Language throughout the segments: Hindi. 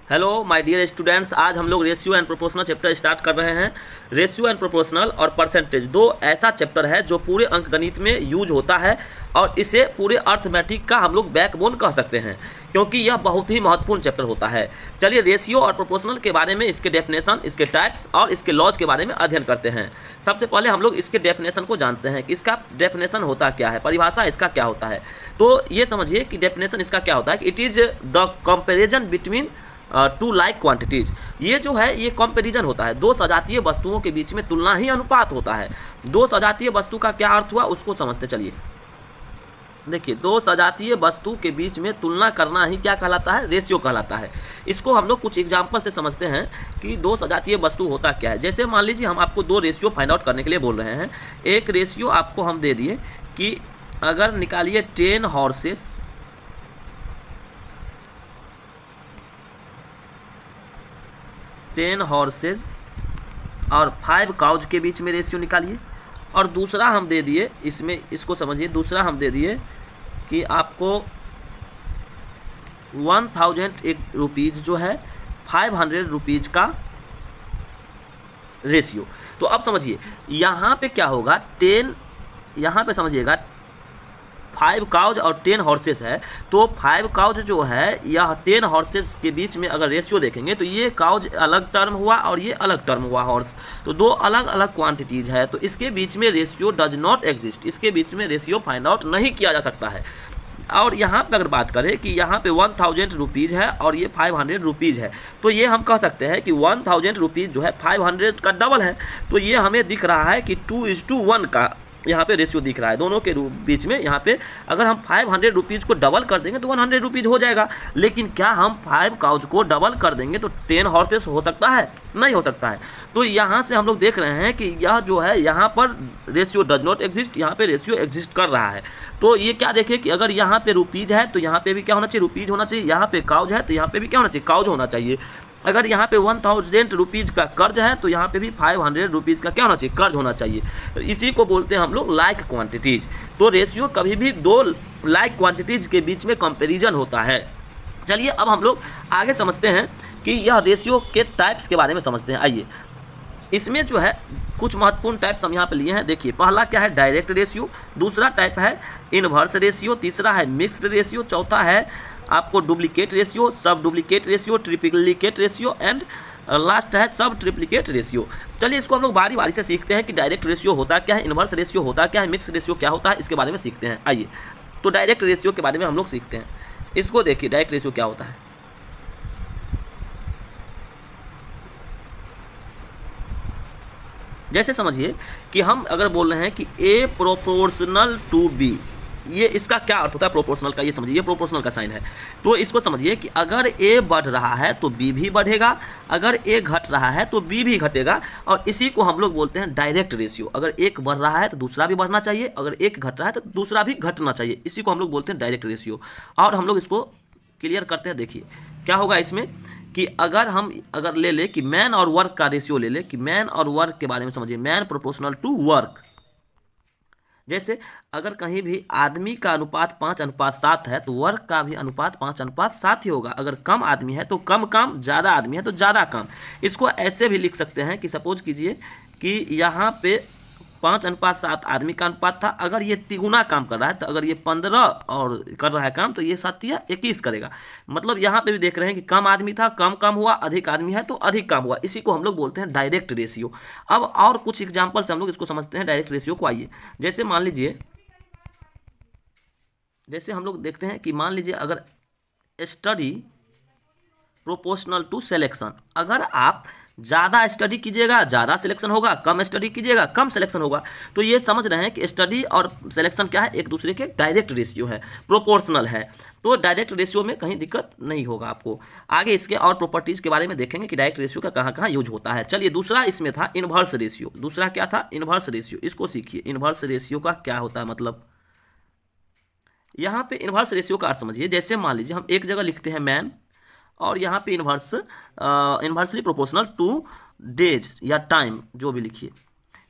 हेलो माय डियर स्टूडेंट्स, आज हम लोग ratio and proportional chapter start कर रहे हैं। रेशियो एंड प्रोपोर्शनल और परसेंटेज दो ऐसा चैप्टर है जो पूरे अंकगणित में यूज होता है और इसे पूरे अर्थमेटिक का हम लोग बैकबोन कह सकते हैं, क्योंकि यह बहुत ही महत्वपूर्ण चैप्टर होता है। चलिए रेशियो और प्रोपोर्शनल के बारे में, इसके डेफिनेशन, इसके टाइप्स और इसके लॉज के बारे में अध्ययन करते हैं। सबसे पहले हम लोग इसके डेफिनेशन को जानते हैं कि इसका डेफिनेशन होता क्या है, परिभाषा इसका क्या होता है। तो ये समझिए कि डेफिनेशन इसका क्या होता है कि it is the comparison between two like quantities. ये जो है ये कंपैरिजन होता है, दो सजातीय वस्तुओं के बीच में तुलना ही अनुपात होता है। दो सजातीय वस्तु का क्या अर्थ हुआ उसको समझते चलिए। देखिए, दो सजातीय वस्तु के बीच में तुलना करना ही क्या कहलाता है, रेशियो कहलाता है। इसको हम लोग कुछ एग्जाम्पल से समझते हैं कि दो सजातीय वस्तु होता क्या है। जैसे मान लीजिए हम आपको दो रेशियो फाइंड आउट करने के लिए बोल रहे हैं। एक रेशियो आपको हम दे दिए कि अगर निकालिए 10 हॉर्सेस और 5 काउज के बीच में रेशियो निकालिए। और दूसरा हम दे दिए, इसमें इसको समझिए, दूसरा हम दे दिए कि आपको 1000 रुपीज़ जो है 500 रुपीज़ का रेशियो। तो अब समझिए यहाँ पे क्या होगा, 10, यहाँ पे समझिएगा 5 काउज और 10 हॉर्सेस है। तो 5 काउज जो है यह 10 हॉर्सेस के बीच में अगर रेशियो देखेंगे तो ये काउज अलग टर्म हुआ और ये अलग टर्म हुआ हॉर्स, तो दो अलग अलग क्वांटिटीज़ है। तो इसके बीच में रेशियो डज नॉट एग्जिस्ट, इसके बीच में रेशियो फाइंड आउट नहीं किया जा सकता है। और यहाँ पे अगर बात करें कि यहाँ पे 1000 रुपीज़ है और ये 500 रुपीज़ है, तो ये हम कह सकते हैं कि 1000 रुपीज़ जो है 500 का डबल है। तो ये हमें दिख रहा है कि 2:1 का यहाँ पे रेशियो दिख रहा है दोनों के बीच में। यहाँ पे अगर हम 500 रुपीज़ को डबल कर देंगे तो 100 रुपीज़ हो जाएगा। लेकिन क्या हम 5 काउज को डबल कर देंगे तो 10 हॉर्सेस हो सकता है? नहीं हो सकता है। तो यहाँ से हम लोग देख रहे हैं कि यह जो है यहाँ पर रेशियो डज नॉट एग्जिस्ट, यहाँ पे रेशियो एग्जिस्ट कर रहा है। तो ये क्या देखिए कि अगर यहाँ पे रुपीज़ है तो यहाँ पे भी क्या होना चाहिए, रुपीज़ होना चाहिए। यहाँ पे काउज है तो यहाँ पे भी क्या होना चाहिए, काउज होना चाहिए। अगर यहाँ पे 1000 रुपीज़ का कर्ज है तो यहाँ पे भी 500 रुपीज़ का क्या होना चाहिए, कर्ज होना चाहिए। इसी को बोलते हैं हम लोग लाइक क्वांटिटीज़। तो रेशियो कभी भी दो लाइक क्वांटिटीज़ के बीच में कंपैरिजन होता है। चलिए अब हम लोग आगे समझते हैं कि यह रेशियो के टाइप्स के बारे में समझते हैं। आइए, इसमें जो है कुछ महत्वपूर्ण टाइप्स हम यहाँ पे लिए हैं। देखिए, पहला क्या है, डायरेक्ट रेशियो। दूसरा टाइप है इनवर्स रेशियो। तीसरा है मिक्स्ड रेशियो। चौथा है आपको डुप्लीकेट रेशियो, सब duplicate ratio, triplicate ratio and last है सब ट्रिप्लिकेट रेशियो। चलिए इसको हम लोग बारी बारी से सीखते हैं कि डायरेक्ट रेशियो होता क्या है, इनवर्स रेशियो होता क्या है, मिक्स रेशियो क्या होता है, इसके बारे में सीखते हैं। आइए, तो डायरेक्ट रेशियो के बारे में हम लोग सीखते हैं। इसको देखिए, डायरेक्ट रेशियो क्या होता है। जैसे समझिए कि हम अगर बोल रहे हैं कि ए प्रोपोर्शनल टू बी, ये इसका क्या अर्थ होता है प्रोपोर्शनल का, ये समझिए, ये प्रोपोर्शनल का साइन है। तो इसको समझिए कि अगर ए बढ़ रहा है तो बी भी बढ़ेगा, अगर ए घट रहा है तो बी भी घटेगा। और इसी को हम लोग बोलते हैं डायरेक्ट रेशियो। अगर एक बढ़ रहा है तो दूसरा भी बढ़ना चाहिए, अगर एक घट रहा है तो दूसरा भी घटना चाहिए। इसी को हम लोग बोलते हैं डायरेक्ट रेशियो। और हम लोग इसको क्लियर करते हैं। देखिए क्या होगा इसमें कि अगर ले ले कि मैन और वर्क का रेशियो ले ले, कि मैन और वर्क के बारे में समझिए, मैन प्रोपोर्शनल टू वर्क। जैसे अगर कहीं भी आदमी का अनुपात 5:7 है तो वर्क का भी अनुपात 5:7 ही होगा। अगर कम आदमी है तो कम काम, ज़्यादा आदमी है तो ज़्यादा काम। इसको ऐसे भी लिख सकते हैं कि सपोज कीजिए कि यहाँ पे 5:7 आदमी का अनुपात था। अगर ये तिगुना काम कर रहा है तो अगर ये 15 और कर रहा है काम तो ये 7×21 करेगा। मतलब यहाँ पे भी देख रहे हैं कि कम आदमी था, कम काम हुआ, अधिक आदमी है तो अधिक काम हुआ। इसी को हम लोग बोलते हैं डायरेक्ट रेशियो। अब और कुछ एग्जाम्पल से हम लोग इसको समझते हैं डायरेक्ट रेशियो को। आइए, जैसे मान लीजिए, जैसे हम लोग देखते हैं कि मान लीजिए अगर स्टडी प्रोपोर्शनल टू सिलेक्शन, अगर आप ज़्यादा स्टडी कीजिएगा ज़्यादा सिलेक्शन होगा, कम स्टडी कीजिएगा कम सिलेक्शन होगा। तो ये समझ रहे हैं कि स्टडी और सिलेक्शन क्या है, एक दूसरे के डायरेक्ट रेशियो है, प्रोपोर्शनल है। तो डायरेक्ट रेशियो में कहीं दिक्कत नहीं होगा आपको। आगे इसके और प्रॉपर्टीज़ के बारे में देखेंगे कि डायरेक्ट रेशियो का कहाँ कहाँ यूज होता है। चलिए, दूसरा इसमें था इनवर्स रेशियो। दूसरा क्या था, इनवर्स रेशियो। इसको सीखिए, इनवर्स रेशियो का क्या होता है। मतलब यहाँ पे इनवर्स रेशियो का अर्थ समझिए। जैसे मान लीजिए हम एक जगह लिखते हैं मैन और यहाँ पे इनवर्सली प्रोपोर्शनल टू डेज या टाइम, जो भी लिखिए।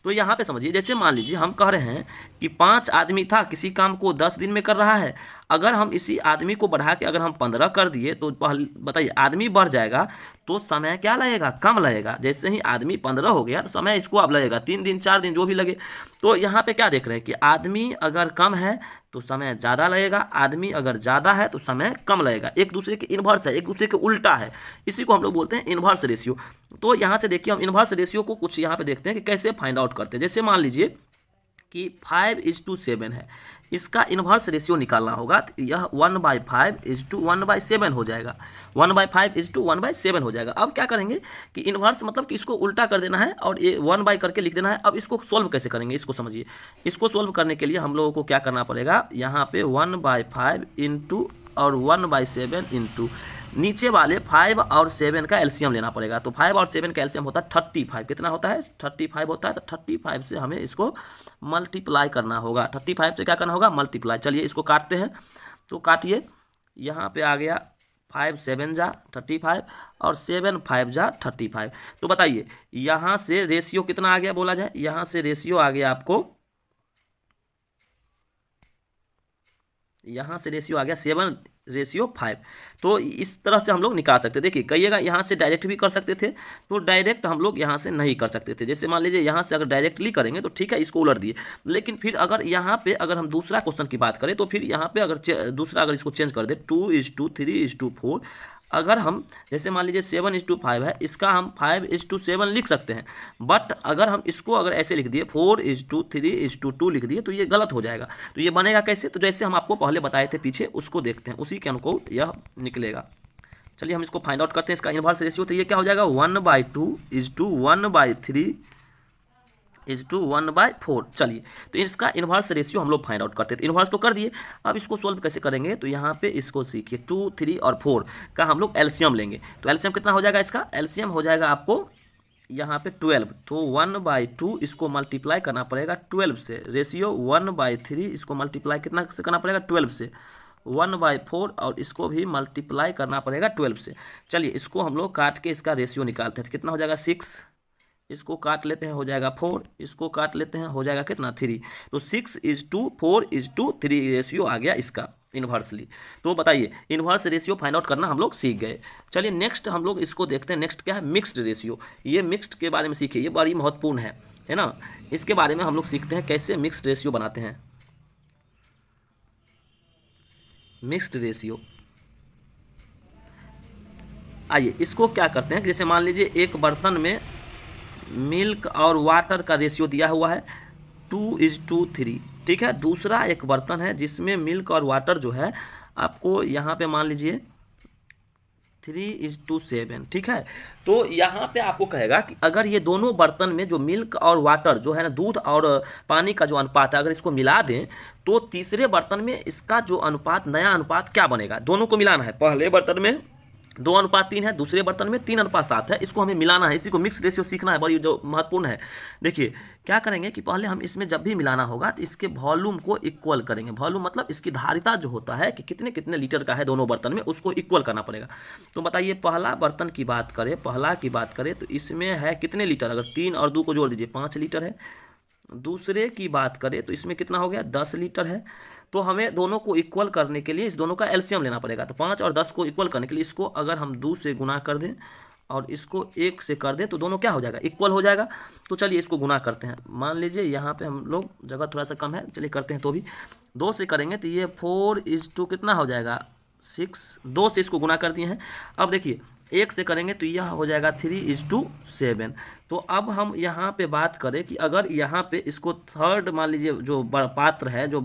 तो यहाँ पे समझिए, जैसे मान लीजिए हम कह रहे हैं कि 5 आदमी था, किसी काम को 10 दिन में कर रहा है, अगर हम इसी आदमी को बढ़ा के अगर हम 15 कर दिए तो बताइए आदमी बढ़ जाएगा तो समय क्या लगेगा, कम लगेगा। जैसे ही आदमी 15 हो गया तो समय इसको अब लगेगा 3 दिन 4 दिन जो भी लगे। तो यहाँ पे क्या देख रहे हैं कि आदमी अगर कम है तो समय ज़्यादा लगेगा, आदमी अगर ज़्यादा है तो समय कम लगेगा। एक दूसरे के इन्वर्स है, एक दूसरे के उल्टा है, इसी को हम लोग बोलते हैं इन्वर्स रेशियो। तो यहाँ से देखिए हम इन्वर्स रेशियो को कुछ यहाँ पे देखते हैं कि कैसे फाइंड आउट करते हैं। जैसे मान लीजिए कि 5:7 है, इसका इन्वर्स रेशियो निकालना होगा तो यह 1/5:1/7 हो जाएगा, 1/5:1/7 हो जाएगा। अब क्या करेंगे कि इन्वर्स मतलब कि इसको उल्टा कर देना है और ये 1 करके लिख देना है। अब इसको सोल्व कैसे करेंगे इसको समझिए। इसको सोल्व करने के लिए हम लोगों को क्या करना पड़ेगा, यहाँ पे 1/5 इंटू और 1/7 इंटू नीचे वाले 5 और 7 का एलसीएम लेना पड़ेगा। तो 5 और 7 का एलसीएम होता है 35। कितना होता है, 35 होता है। तो 35 से हमें इसको मल्टीप्लाई करना होगा, 35 से क्या करना होगा, मल्टीप्लाई। चलिए इसको काटते हैं, तो काटिए। यहाँ पे आ गया 5 7 जा 35 और 7 5 जा 35। तो बताइए यहाँ से रेशियो कितना आ गया बोला जाए, यहाँ से रेशियो आ गया आपको, यहाँ से रेशियो आ गया 7:5। तो इस तरह से हम लोग निकाल सकते। देखिए कहिएगा यहाँ से डायरेक्ट भी कर सकते थे, तो डायरेक्ट हम लोग यहाँ से नहीं कर सकते थे। जैसे मान लीजिए यहाँ से अगर डायरेक्टली करेंगे तो ठीक है, इसको उलट दिए। लेकिन फिर अगर यहाँ पे अगर हम दूसरा क्वेश्चन की बात करें तो फिर यहाँ पे अगर दूसरा अगर इसको चेंज कर दे 2:3:4, अगर हम जैसे मान लीजिए 7:5 है, इसका हम 5:7 लिख सकते हैं। बट अगर हम इसको अगर ऐसे लिख दिए 4:3:2 लिख दिए तो ये गलत हो जाएगा। तो ये बनेगा कैसे, तो जैसे हम आपको पहले बताए थे पीछे, उसको देखते हैं, उसी के अनुकूल यह निकलेगा। चलिए हम इसको फाइंड आउट करते हैं, इसका इन्वर्स रेशियो। तो ये क्या हो जाएगा 1/2:1/3:1/4। चलिए तो इसका इन्वर्स रेशियो हम लोग फाइंड आउट करते थे। इन्वर्स तो कर दिए, अब इसको सोल्व कैसे करेंगे, तो यहाँ पे इसको सीखिए 2 3 और 4 का हम लोग एलसीएम लेंगे। तो एलसीएम कितना हो जाएगा, इसका एलसीएम हो जाएगा आपको यहाँ पे 12। तो 1/2 इसको मल्टीप्लाई करना पड़ेगा 12 से, रेशियो 1/3 इसको मल्टीप्लाई कितना से करना पड़ेगा 12 से, 1/4 और इसको भी मल्टीप्लाई करना पड़ेगा 12 से। चलिए इसको हम लोग काट के इसका रेशियो निकालते हैं, कितना हो जाएगा 6, इसको काट लेते हैं हो जाएगा 4, इसको काट लेते हैं हो जाएगा कितना 3। तो 6:4:3 रेशियो आ गया इसका इन्वर्सली। तो बताइए इन्वर्स रेशियो फाइंड आउट करना हम लोग सीख गए। चलिए नेक्स्ट हम लोग इसको देखते हैं, नेक्स्ट क्या है, मिक्स्ड रेशियो। ये मिक्स्ड के बारे में सीखिए, ये बड़ी महत्वपूर्ण है ना। इसके बारे में हम लोग सीखते हैं कैसे मिक्स्ड रेशियो बनाते हैं। मिक्स्ड रेशियो, आइए इसको क्या करते हैं, जैसे मान लीजिए एक बर्तन में मिल्क और वाटर का रेशियो दिया हुआ है 2:3, ठीक है। दूसरा एक बर्तन है जिसमें मिल्क और वाटर जो है आपको यहाँ पे मान लीजिए 3:7, ठीक है। तो यहाँ पे आपको कहेगा कि अगर ये दोनों बर्तन में जो मिल्क और वाटर जो है ना, दूध और पानी का जो अनुपात है, अगर इसको मिला दें तो तीसरे बर्तन में इसका जो अनुपात, नया अनुपात क्या बनेगा। दोनों को मिलाना है, पहले बर्तन में 2:3 है, दूसरे बर्तन में 3:7 है, इसको हमें मिलाना है। इसी को मिक्स रेशियो सीखना है, बड़ी जो महत्वपूर्ण है। देखिए क्या करेंगे कि पहले हम इसमें जब भी मिलाना होगा तो इसके वॉल्यूम को इक्वल करेंगे। वॉल्यूम मतलब इसकी धारिता जो होता है कि कितने कितने लीटर का है दोनों बर्तन में, उसको इक्वल करना पड़ेगा। तो बताइए पहला बर्तन की बात करें, पहला की बात करें तो इसमें है कितने लीटर, अगर 3 और 2 को जोड़ दीजिए 5 लीटर है। दूसरे की बात करें तो इसमें कितना हो गया 10 लीटर है। तो हमें दोनों को इक्वल करने के लिए इस दोनों का एलसीएम लेना पड़ेगा। तो 5 और 10 को इक्वल करने के लिए इसको अगर हम 2 से गुना कर दें और इसको 1 से कर दें तो दोनों क्या हो जाएगा, इक्वल हो जाएगा। तो चलिए इसको गुना करते हैं। मान लीजिए यहाँ पे हम लोग जगह थोड़ा सा कम है, चलिए करते हैं। तो भी 2 से करेंगे तो ये 4:2 कितना हो जाएगा 6, 2 से इसको गुना कर दिए हैं। अब देखिए 1 से करेंगे तो यह हो जाएगा 3:7। तो अब हम यहाँ पे बात करें कि अगर यहाँ पे इसको थर्ड मान लीजिए जो पात्र है, जो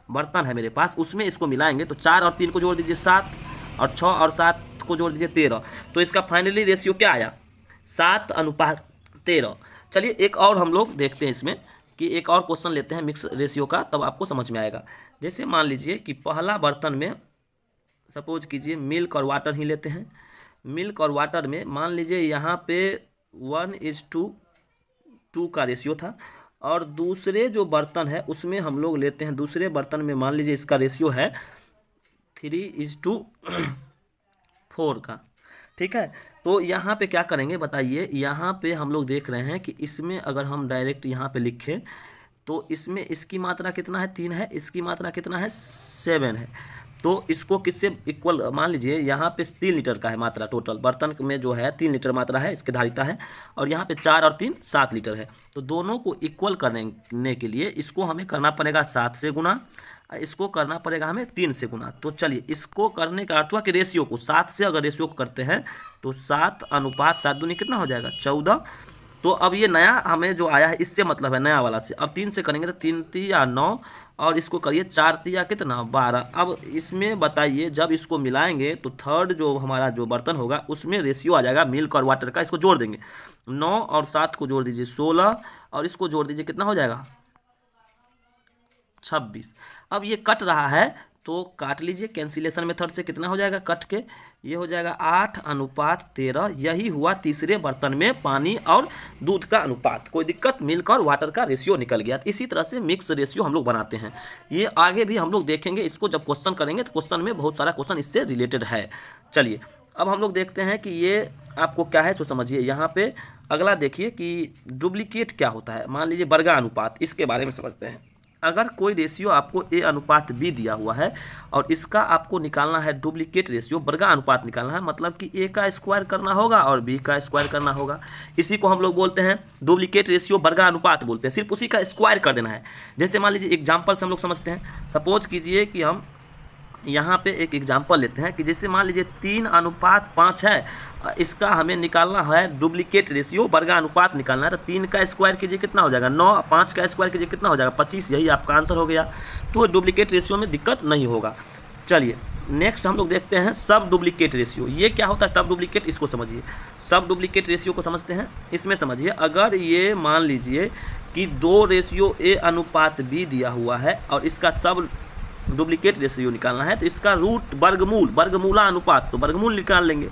बर्तन है मेरे पास, उसमें इसको मिलाएंगे तो 4 और 3 को जोड़ दीजिए 7 और 6 और 7 को जोड़ दीजिए 13। तो इसका फाइनली रेशियो क्या आया 7:13। चलिए एक और हम लोग देखते हैं इसमें कि एक और क्वेश्चन लेते हैं मिक्स रेशियो का, तब आपको समझ में आएगा। जैसे मान लीजिए कि पहला बर्तन में सपोज कीजिए मिल्क और वाटर ही लेते हैं। मिल्क और वाटर में मान लीजिए यहाँ पे 1:2 का रेशियो था, और दूसरे जो बर्तन है उसमें हम लोग लेते हैं, दूसरे बर्तन में मान लीजिए इसका रेशियो है 3:4 का, ठीक है। तो यहाँ पे क्या करेंगे बताइए, यहाँ पे हम लोग देख रहे हैं कि इसमें अगर हम डायरेक्ट यहाँ पे लिखें तो इसमें इसकी मात्रा कितना है 3 है, इसकी मात्रा कितना है 7 है। तो इसको किससे इक्वल, मान लीजिए यहाँ पे 3 लीटर का है मात्रा, टोटल बर्तन में जो है 3 लीटर मात्रा है, इसकी धारिता है, और यहाँ पे 4 और 3 7 लीटर है। तो दोनों को इक्वल करने के लिए इसको हमें करना पड़ेगा 7 से गुना, इसको करना पड़ेगा हमें 3 से गुना। तो चलिए इसको करने का अर्थ हुआ कि रेशियो को 7 से अगर रेशियो को करते हैं तो 7:7 दूनी कितना हो जाएगा 14। तो अब ये नया हमें जो आया है इससे मतलब है नया वाला से। अब 3 से करेंगे तो 3 तिया 9 और इसको करिए 4 तिया कितना 12। अब इसमें बताइए जब इसको मिलाएंगे तो थर्ड जो हमारा जो बर्तन होगा उसमें रेशियो आ जाएगा मिल्क और वाटर का। इसको जोड़ देंगे, 9 और 7 को जोड़ दीजिए 16 और इसको जोड़ दीजिए कितना हो जाएगा 26। अब ये कट रहा है तो काट लीजिए, कैंसिलेशन मेथड से कितना हो जाएगा कट के, ये हो जाएगा 8:13। यही हुआ तीसरे बर्तन में पानी और दूध का अनुपात। कोई दिक्कत, मिल्क और वाटर का रेशियो निकल गया। इसी तरह से मिक्स रेशियो हम लोग बनाते हैं, ये आगे भी हम लोग देखेंगे। इसको जब क्वेश्चन करेंगे तो क्वेश्चन में बहुत सारा क्वेश्चन इससे रिलेटेड है। चलिए अब हम लोग देखते हैं कि ये आपको क्या है, सो समझिए। यहाँ पे अगला देखिए कि डुप्लीकेट क्या होता है। मान लीजिए वर्गा अनुपात, इसके बारे में समझते हैं। अगर कोई रेशियो आपको A/B दिया हुआ है और इसका आपको निकालना है डुप्लीकेट रेशियो, वर्गा अनुपात निकालना है, मतलब कि A का स्क्वायर करना होगा और B का स्क्वायर करना होगा। इसी को हम लोग बोलते हैं डुप्लीकेट रेशियो, वर्गा अनुपात बोलते हैं। सिर्फ उसी का स्क्वायर कर देना है। जैसे मान लीजिए एग्जाम्पल से हम लोग समझते हैं। सपोज कीजिए कि हम यहाँ पे एक एग्जाम्पल लेते हैं कि जैसे मान लीजिए 3:5 है, इसका हमें निकालना है डुप्लीकेट रेशियो, वर्गा अनुपात निकालना है। तो 3 का स्क्वायर कीजिए कितना हो जाएगा 9, 5 का स्क्वायर कीजिए कितना हो जाएगा 25। यही आपका आंसर हो गया। तो डुप्लीकेट रेशियो में दिक्कत नहीं होगा। चलिए नेक्स्ट हम लोग देखते हैं सब डुप्लीकेट रेशियो। ये क्या होता है सब डुप्लीकेट, इसको समझिए। सब डुप्लीकेट रेशियो को समझते हैं। इसमें समझिए अगर ये मान लीजिए कि 2 रेशियो A/B दिया हुआ है और इसका सब डुप्लीकेट रेशियो निकालना है, तो इसका रूट वर्गमूला अनुपात, तो वर्गमूल निकाल लेंगे।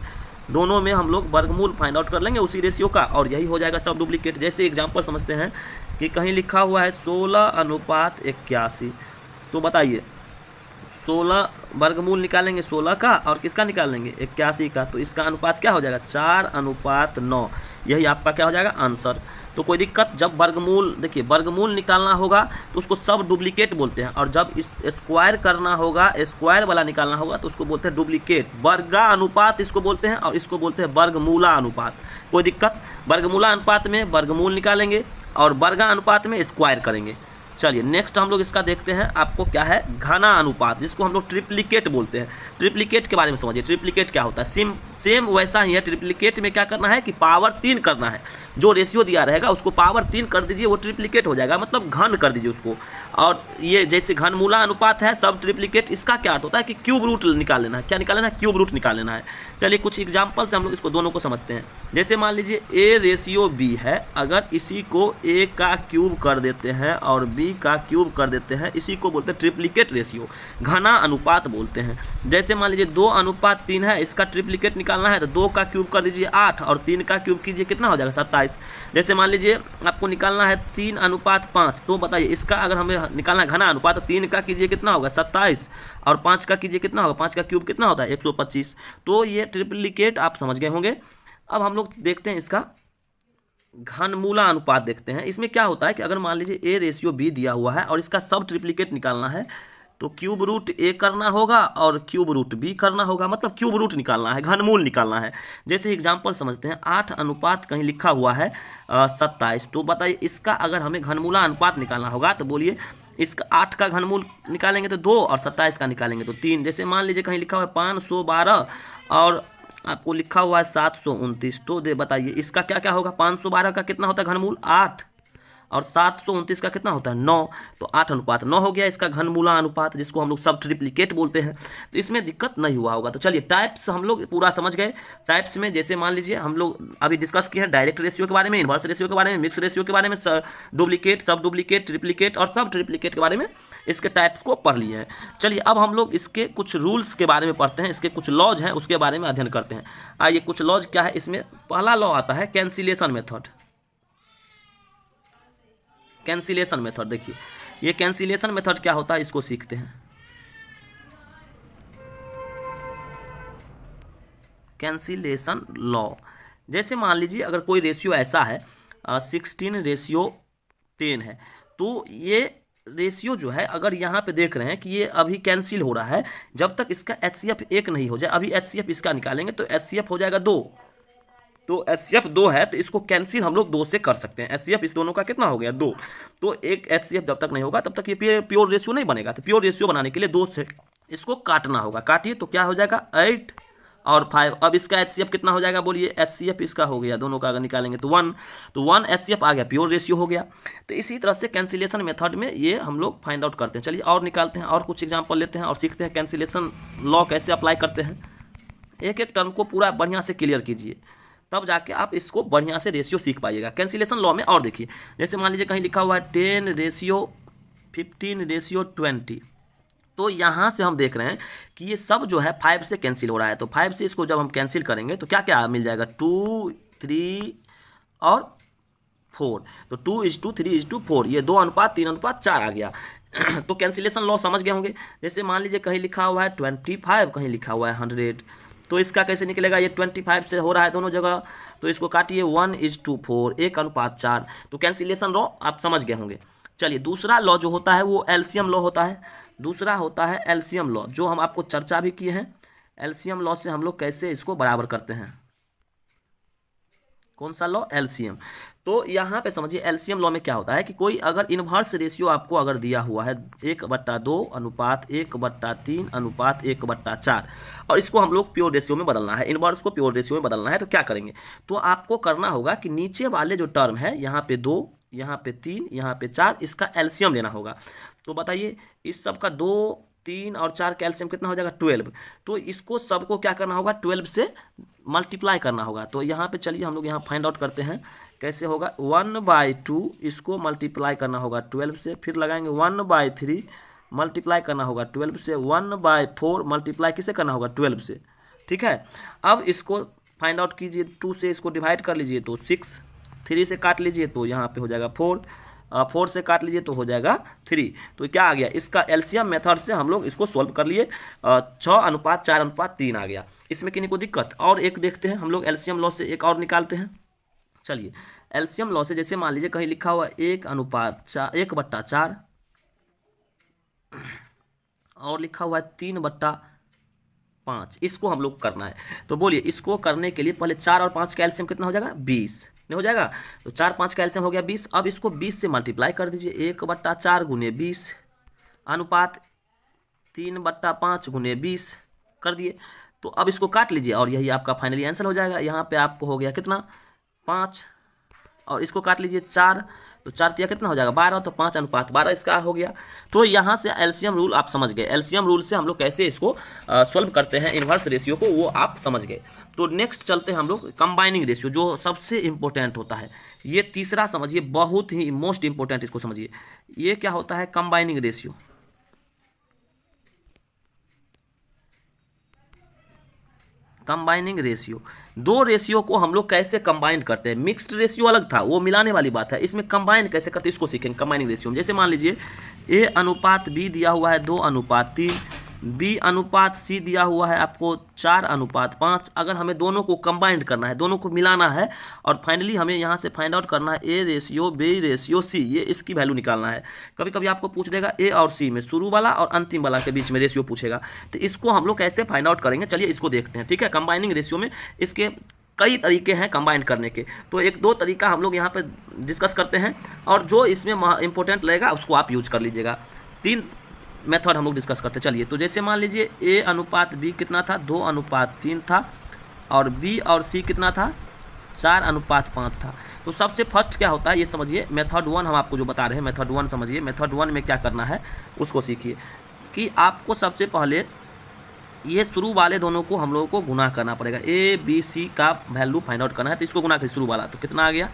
दोनों में हम लोग वर्गमूल फाइंड आउट कर लेंगे उसी रेशियो का, और यही हो जाएगा सब डुप्लीकेट। जैसे एग्जांपल समझते हैं कि कहीं लिखा हुआ है 16:81। तो बताइए 16 वर्गमूल निकालेंगे 16 का और किसका निकालेंगे 81 का। तो इसका अनुपात क्या हो जाएगा 4:9। यही आपका क्या हो जाएगा आंसर। तो कोई दिक्कत, जब वर्गमूल देखिए वर्गमूल निकालना होगा तो उसको सब डुप्लीकेट बोलते हैं, और जब इस स्क्वायर करना होगा, स्क्वायर वाला निकालना होगा तो उसको बोलते हैं डुप्लीकेट। वर्गा अनुपात इसको बोलते हैं और इसको बोलते हैं वर्गमूला अनुपात। कोई दिक्कत, वर्गमूला अनुपात में वर्गमूल निकालेंगे और वर्गा अनुपात में स्क्वायर करेंगे। चलिए नेक्स्ट हम लोग इसका देखते हैं। आपको क्या है घना अनुपात, जिसको हम लोग ट्रिप्लीकेट बोलते हैं। ट्रिप्लीकेट के बारे में समझिए। ट्रिप्लीकेट क्या होता है, सेम वैसा ही है। ट्रिप्लीकेट में क्या करना है कि पावर 3 करना है। जो रेशियो दिया रहेगा उसको पावर 3 कर दीजिए, वो ट्रिप्लीकेट हो जाएगा, मतलब घन कर दीजिए उसको। और ये जैसे घनमूला अनुपात है सब ट्रिप्लीकेट, इसका क्या अर्थ होता है कि क्यूब रूट निकाल लेना है। क्या निकाल लेना है, क्यूब रूट निकाल लेना है। चलिए कुछ एग्जाम्पल से हम लोग इसको दोनों को समझते हैं। जैसे मान लीजिए A/B है, अगर इसी को A का क्यूब कर देते हैं और B का क्यूब कर देते हैं, इसी को बोलते हैं ट्रिप्लीकेट रेशियो, घना अनुपात बोलते हैं। जैसे मान लीजिए 2:3 है, इसका ट्रिप्लीकेट निकालना है तो 2 का क्यूब कर दीजिए 8 और 3 का क्यूब कीजिए कितना हो जाएगा 27। जैसे मान लीजिए आपको निकालना है 3:5, तो बताइए इसका अगर हमें निकालना है घना अनुपात तो 3 का कीजिए कितना होगा 27 और 5 का कीजिए कितना होगा, 5 का क्यूब कितना होता है 125। तो ये ट्रिप्लीकेट आप समझ गए होंगे। अब हम लोग देखते हैं इसका घनमूला अनुपात देखते हैं। इसमें क्या होता है कि अगर मान लीजिए A/B दिया हुआ है और इसका सब ट्रिप्लीकेट निकालना है तो क्यूब रूट A करना होगा और क्यूब रूट B करना होगा, मतलब क्यूब रूट निकालना है, घनमूल निकालना है। जैसे एग्जांपल समझते हैं 8 कहीं लिखा हुआ है 27। तो बताइए इसका अगर हमें घनमूला अनुपात निकालना होगा तो बोलिए इसका 8 का घनमूल निकालेंगे तो 2 और 27 का निकालेंगे तो 3। जैसे मान लीजिए कहीं लिखा हुआ है 512 और आपको लिखा हुआ है 729। तो बताइए इसका क्या क्या होगा, 512 का कितना होता है घनमूल 8 और 729 का कितना होता है 9। तो 8:9 हो गया इसका घनमूला अनुपात, जिसको हम लोग सब ट्रिप्लीकेट बोलते हैं। तो इसमें दिक्कत नहीं हुआ होगा। तो चलिए टाइप्स हम लोग पूरा समझ गए। टाइप्स में जैसे मान लीजिए हम लोग अभी डिस्कस किए हैं डायरेक्ट रेशियो के बारे में, इन्वर्स रेशियो के बारे में, मिक्स रेशियो के बारे में, डुप्लीकेट, सब डुप्लीकेट, ट्रिप्लीकेट और सब ट्रिप्लीकेट के बारे में, इसके टाइप्स को पढ़ लिए हैं। चलिए अब हम लोग इसके कुछ रूल्स के बारे में पढ़ते हैं, इसके कुछ लॉज हैं उसके बारे में अध्ययन करते हैं। आइए कुछ लॉज क्या है इसमें। पहला लॉ आता है कैंसिलेशन मेथड। कैंसिलेशन मेथड देखिए, ये कैंसिलेशन मेथड क्या होता है इसको सीखते हैं। कैंसिलेशन लॉ, जैसे मान लीजिए अगर कोई रेशियो ऐसा है 16:10 है, तो ये रेशियो जो है अगर यहाँ पे देख रहे हैं कि ये अभी कैंसिल हो रहा है, जब तक इसका HCF 1 नहीं हो जाए, अभी HCF इसका निकालेंगे तो HCF हो जाएगा 2, तो HCF 2 है तो इसको कैंसिल हम लोग 2 से कर सकते हैं। HCF इस दोनों का कितना हो गया 2, तो एक HCF जब तक नहीं होगा तब तक ये प्योर रेशियो नहीं बनेगा। तो प्योर रेशियो बनाने के लिए 2 से इसको काटना होगा, काटिए तो क्या हो जाएगा 8 और 5। अब इसका HCF कितना हो जाएगा बोलिए, HCF इसका हो गया दोनों का अगर निकालेंगे तो 1, तो 1 HCF आ गया, प्योर रेशियो हो गया। तो इसी तरह से कैंसिलेशन मेथड में ये हम लोग फाइंड आउट करते हैं। चलिए और निकालते हैं, और कुछ एग्जाम्पल लेते हैं और सीखते हैं कैंसिलेशन लॉ कैसे अप्लाई करते हैं। एक एक टर्म को पूरा बढ़िया से क्लियर कीजिए, तब जाके आप इसको बढ़िया से रेशियो सीख पाइएगा कैंसिलेशन लॉ में। और देखिए जैसे मान लीजिए कहीं लिखा हुआ है 10:15:20, तो यहाँ से हम देख रहे हैं कि ये सब जो है 5 से कैंसिल हो रहा है। तो 5 से इसको जब हम कैंसिल करेंगे तो क्या क्या मिल जाएगा, 2, 3 और 4, तो 2:3:4, ये 2:3:4 आ गया। तो कैंसिलेशन लॉ समझ गए होंगे। जैसे मान लीजिए कहीं लिखा हुआ है 25, कहीं लिखा हुआ है 100, तो इसका कैसे निकलेगा, ये 25 से हो रहा है दोनों जगह, तो इसको काटिए 1:4, 1:4, तो कैंसिलेशन लॉ आप समझ गए होंगे। चलिए दूसरा लॉ जो होता है वो एलसीएम लॉ होता है। दूसरा होता है एलसीएम लॉ, जो हम आपको चर्चा भी किए हैं। एलसीएम लॉ से हम लोग कैसे इसको बराबर करते हैं, कौन सा लॉ, एलसीएम। तो यहाँ पे समझिए एलसीएम लॉ में क्या होता है कि कोई अगर इन्वर्स रेशियो आपको अगर दिया हुआ है 1/2:1/3:1/4, और इसको हम लोग प्योर रेशियो में बदलना है, इन्वर्स को प्योर रेशियो में बदलना है, तो क्या करेंगे, तो आपको करना होगा कि नीचे वाले जो टर्म है यहाँ पे 2, यहाँ पे 3, यहाँ पे 4, इसका एलसीएम लेना होगा। तो बताइए इस सब का 2, 3 और 4 का एलसीएम कितना हो जाएगा 12। तो इसको सबको क्या करना होगा 12 से मल्टीप्लाई करना होगा। तो यहाँ पे चलिए हम लोग यहाँ फाइंड आउट करते हैं कैसे होगा। 1/2 इसको मल्टीप्लाई करना होगा 12 से, फिर लगाएंगे 1/3 मल्टीप्लाई करना होगा 12 से, 1/4 मल्टीप्लाई किसे करना होगा 12 से, ठीक है। अब इसको फाइंड आउट कीजिए, 2 से इसको डिवाइड कर लीजिए तो 6, 3 से काट लीजिए तो यहाँ पे हो जाएगा 4, 4 से काट लीजिए तो हो जाएगा 3। तो क्या आ गया, इसका एलसीएम मेथड से हम लोग इसको सोल्व कर लिए, 6:4:3 आ गया। इसमें किन्हीं को दिक्कत, और एक देखते हैं हम लोग एलसीएम लॉ से एक और निकालते हैं। चलिए एलसीएम लॉ से जैसे मान लीजिए कहीं लिखा हुआ 1/4 और लिखा हुआ है 3/5, इसको हम लोग करना है। तो बोलिए इसको करने के लिए पहले 4 और 5 का एलसीएम कितना हो जाएगा 20 नहीं हो जाएगा, तो 4, 5 का एलसीएम हो गया 20। अब इसको 20 से मल्टीप्लाई कर दीजिए, 1/4 × 20 अनुपात 3/5 × 20 कर दिए। तो अब इसको काट लीजिए और यही आपका फाइनली आंसर हो जाएगा। यहाँ पे आपको हो गया कितना 5, और इसको काट लीजिए 4, तो 4 तिया कितना हो जाएगा 12, तो 5:12 इसका हो गया। तो यहाँ से एलसीएम रूल आप समझ गए। एलसीएम रूल से हम लोग कैसे इसको सॉल्व करते हैं इन्वर्स रेशियो को, वो आप समझ गए। तो नेक्स्ट चलते हैं हम लोग कंबाइनिंग रेशियो, जो सबसे इंपॉर्टेंट होता है। ये तीसरा समझिए, बहुत ही मोस्ट इंपॉर्टेंट, इसको समझिए। ये क्या होता है कंबाइनिंग रेशियो। कंबाइनिंग रेशियो, दो रेशियो को हम लोग कैसे कंबाइन करते हैं। मिक्स्ड रेशियो अलग था, वो मिलाने वाली बात है। इसमें कंबाइन कैसे करते हैं इसको सीखेंगे कंबाइनिंग रेशियो में। जैसे मान लीजिए A/B दिया हुआ है 2:3, B/C दिया हुआ है आपको 4:5। अगर हमें दोनों को कंबाइंड करना है, दोनों को मिलाना है, और फाइनली हमें यहाँ से फाइंड आउट करना है A/B/C, ये इसकी वैल्यू निकालना है। कभी कभी आपको पूछ देगा A और C में, शुरू वाला और अंतिम वाला के बीच में रेशियो पूछेगा, तो इसको हम लोग कैसे फाइंड आउट करेंगे, चलिए इसको देखते हैं, ठीक है। कंबाइनिंग रेशियो में इसके कई तरीके हैं कंबाइन करने के, तो 1-2 तरीका हम लोग यहाँ पे डिस्कस करते हैं, और जो इसमें इंपॉर्टेंट लगेगा उसको आप यूज कर लीजिएगा। 3 मेथड हम लोग डिस्कस करते हैं। चलिए तो जैसे मान लीजिए A/B कितना था 2:3 था, और B और C कितना था 4:5 था। तो सबसे फर्स्ट क्या होता है ये समझिए, मेथड 1 हम आपको जो बता रहे हैं, मेथड 1 समझिए। मेथड 1 में क्या करना है उसको सीखिए, कि आपको सबसे पहले ये शुरू वाले दोनों को हम लोगों को गुना करना पड़ेगा। A/B/C का वैल्यू फाइंड आउट करना है, तो इसको गुना करिए शुरू वाला, तो कितना आ गया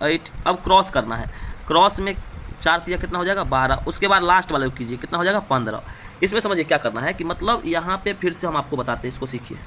8। अब क्रॉस करना है, क्रॉस में 4 तिया कितना हो जाएगा 12, उसके बाद लास्ट वाले को कीजिए कितना हो जाएगा 15। इसमें समझिए क्या करना है कि मतलब यहाँ पे फिर से हम आपको बताते हैं, इसको सीखिए।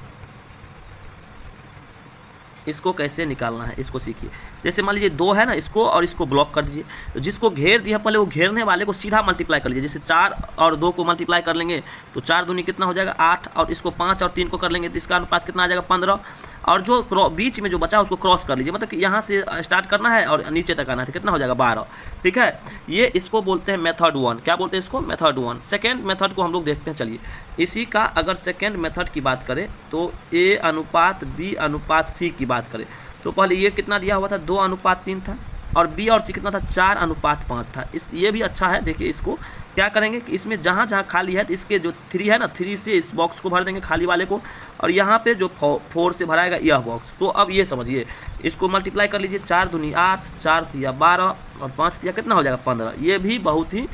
इसको कैसे निकालना है इसको सीखिए। जैसे मान लीजिए 2 है ना, इसको और इसको ब्लॉक कर दीजिए। तो जिसको घेर दिया पहले वो घेरने वाले को सीधा मल्टीप्लाई कर लीजिए। जैसे 4 और 2 को मल्टीप्लाई कर लेंगे तो 4 दूनी कितना हो जाएगा 8, और इसको 5 और 3 को कर लेंगे तो इसका अनुपात कितना आ जाएगा 15। और जो बीच में जो बचा उसको क्रॉस कर लीजिए, मतलब कि यहाँ से स्टार्ट करना है और नीचे तक आना है, कितना हो जाएगा 12। ठीक है, ये इसको बोलते हैं मेथड 1। क्या बोलते हैं इसको? मेथड 1। सेकेंड मेथड को हम लोग देखते हैं। चलिए इसी का अगर सेकेंड मेथड की बात करें तो A अनुपात B अनुपात C की बात करें तो पहले ये कितना दिया हुआ था 2 अनुपात 3 था, और B और C कितना था 4 अनुपात 5 था। ये भी अच्छा है। देखिए इसको क्या करेंगे कि इसमें जहाँ जहाँ खाली है तो इसके जो 3 है ना 3 से इस बॉक्स को भर देंगे खाली वाले को, और यहाँ पे जो 4 से भराएगा यह बॉक्स। तो अब ये समझिए, इसको मल्टीप्लाई कर लीजिए। 4 दूनी 8, 4 तिया 12 और 5 तिया कितना हो जाएगा 15। ये भी बहुत ही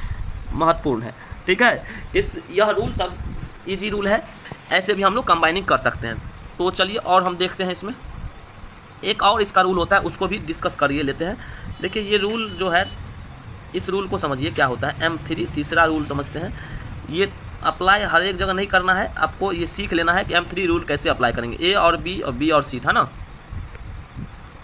महत्वपूर्ण है। ठीक है, यह रूल सब ईजी रूल है, ऐसे भी हम लोग कंबाइनिंग कर सकते हैं। तो चलिए और हम देखते हैं इसमें एक और इसका रूल होता है, उसको भी डिस्कस करिए लेते हैं। देखिए ये रूल जो है, इस रूल को समझिए क्या होता है। M3 तीसरा रूल समझते हैं। ये अप्लाई हर एक जगह नहीं करना है, आपको ये सीख लेना है कि M3 रूल कैसे अप्लाई करेंगे। A और B और C था ना,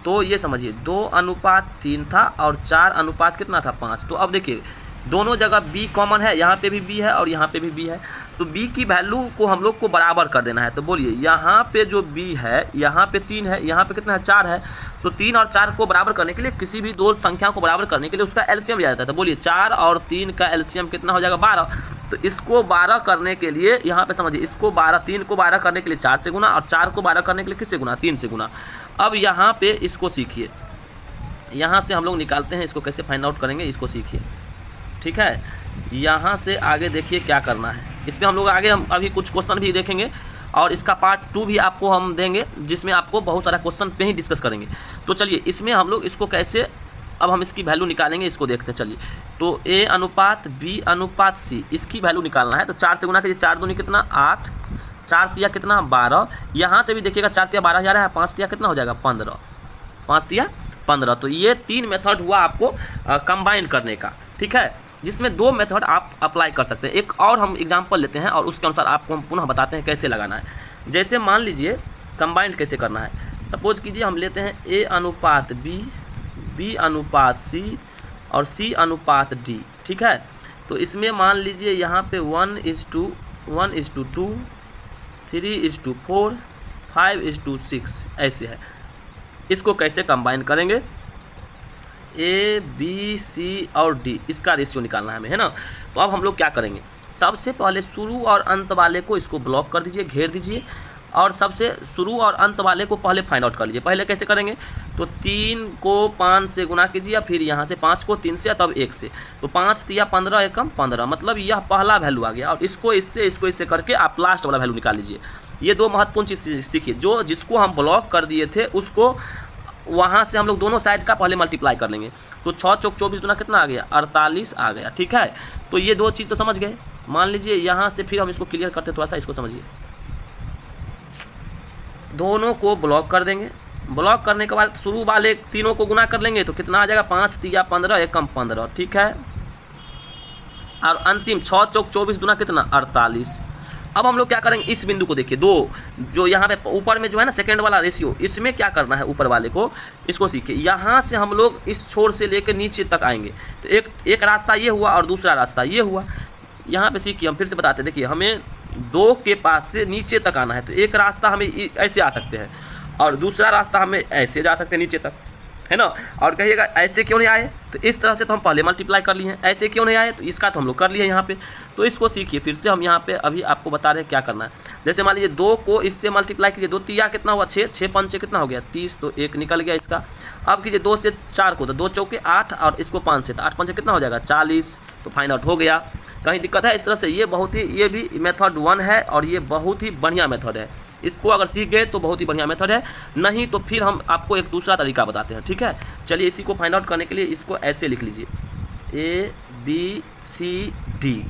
तो ये समझिए 2 अनुपात 3 था और 4 अनुपात कितना था 5। तो अब देखिए दोनों जगह B कॉमन है, यहाँ पे भी B है और यहाँ पे भी B है, तो B की वैल्यू को हम लोग को बराबर कर देना है। तो बोलिए यहाँ पे जो B है, यहाँ पे 3 है, यहाँ पे कितना है 4 है, तो 3 और 4 को बराबर करने के लिए, किसी भी दो संख्या को बराबर करने के लिए उसका एलसीएम लिया जाता है। तो बोलिए 4 और 3 का एलसीएम कितना हो जाएगा 12। तो इसको 12 करने के लिए यहाँ पे समझिए, इसको 12 3 को 12 करने के लिए 4 से गुना, और 4 को 12 करने के लिए किससे गुना 3 से गुना। अब यहाँ पे इसको सीखिए, यहाँ से हम लोग निकालते हैं, इसको कैसे फाइंड आउट करेंगे इसको सीखिए। ठीक है, यहाँ से आगे देखिए क्या करना है। इसमें हम लोग आगे हम अभी कुछ क्वेश्चन भी देखेंगे और इसका पार्ट 2 भी आपको हम देंगे, जिसमें आपको बहुत सारा क्वेश्चन पे ही डिस्कस करेंगे। तो चलिए इसमें हम लोग इसको कैसे, अब हम इसकी वैल्यू निकालेंगे, इसको देखते हैं। चलिए तो A अनुपात B अनुपात C, इसकी वैल्यू निकालना है। तो 4 से गुना कीजिए, 4 दूनी कितना 8, 4 तिया कितना 12। यहाँ से भी देखिएगा 4 तिया 12 जा रहा है, 5 तिया कितना हो जाएगा 15, 5 तिया 15। तो ये 3 मेथड हुआ आपको कंबाइन करने का। ठीक है, जिसमें 2 मेथड आप अप्लाई कर सकते हैं। एक और हम एग्जांपल लेते हैं और उसके अनुसार आपको हम पुनः बताते हैं कैसे लगाना है। जैसे मान लीजिए कंबाइंड कैसे करना है। सपोज कीजिए हम लेते हैं A अनुपात B, B अनुपात C और C अनुपात D। ठीक है, तो इसमें मान लीजिए यहाँ पे 1:1:2, 3:4, 5:6 ऐसे है। इसको कैसे कंबाइन करेंगे? A, B, C और D, इसका रेशियो निकालना है हमें, है ना। तो अब हम लोग क्या करेंगे, सबसे पहले शुरू और अंत वाले को इसको ब्लॉक कर दीजिए, घेर दीजिए, और सबसे शुरू और अंत वाले को पहले फाइंड आउट कर लीजिए। पहले कैसे करेंगे, तो 3 को 5 से गुना कीजिए, फिर यहाँ से 5 को 3 से, तब 1 से। तो 5 तिया 15 एकम 15, मतलब यह पहला वैल्यू आ गया। और इसको इससे करके आप लास्ट वाला वैल्यू निकाल लीजिए। ये 2 महत्वपूर्ण चीज़ सीखिए। जिसको हम ब्लॉक कर दिए थे उसको वहाँ से हम लोग दोनों साइड का पहले मल्टीप्लाई कर लेंगे। तो 6 चौक 24 गुना कितना आ गया 48 आ गया। ठीक है, तो ये 2 चीज़ तो समझ गए। मान लीजिए यहाँ से फिर हम इसको क्लियर करते, थोड़ा सा इसको समझिए। दोनों को ब्लॉक कर देंगे, ब्लॉक करने के बाद शुरू वाले तीनों को गुना कर लेंगे तो कितना आ जाएगा 5 तिया 15 एकम 15। ठीक है, और अंतिम 6 चौक 24 गुना कितना 48। अब हम लोग क्या करेंगे, इस बिंदु को देखिए, 2 जो यहाँ पे ऊपर में जो है ना सेकंड वाला रेशियो, इसमें क्या करना है ऊपर वाले को, इसको सीखिए। यहाँ से हम लोग इस छोर से लेकर नीचे तक आएंगे। तो एक रास्ता ये हुआ और दूसरा रास्ता ये हुआ। यहाँ पे सीखिए, हम फिर से बताते हैं। देखिए हमें 2 के पास से नीचे तक आना है, तो एक रास्ता हमें ऐसे आ सकते हैं और दूसरा रास्ता हमें ऐसे जा सकते हैं नीचे तक, है ना। और कहिएगा ऐसे क्यों नहीं आए, तो इस तरह से तो हम पहले मल्टीप्लाई कर लिए हैं। ऐसे क्यों नहीं आए, तो इसका तो हम लोग कर लिए यहाँ पे। तो इसको सीखिए फिर से, हम यहाँ पे अभी आपको बता रहे हैं क्या करना है। जैसे मान लीजिए 2 को इससे मल्टीप्लाई कीजिए, 2 तिया कितना हुआ 6, 6 पंचे कितना हो गया 30, तो 1 निकल गया इसका। अब कीजिए 2 से 4 को, तो 2 चौके 8 और इसको 5 से, तो 8 पंचे कितना हो जाएगा 40, तो फाइंड आउट हो गया। कहीं दिक्कत है इस तरह से, ये भी मेथड 1 है और ये बहुत ही बढ़िया मेथड है। इसको अगर सीख गए तो बहुत ही बढ़िया मेथड है, नहीं तो फिर हम आपको एक दूसरा तरीका बताते हैं। ठीक है, चलिए इसी को फाइंड आउट करने के लिए इसको ऐसे लिख लीजिए, A B C D।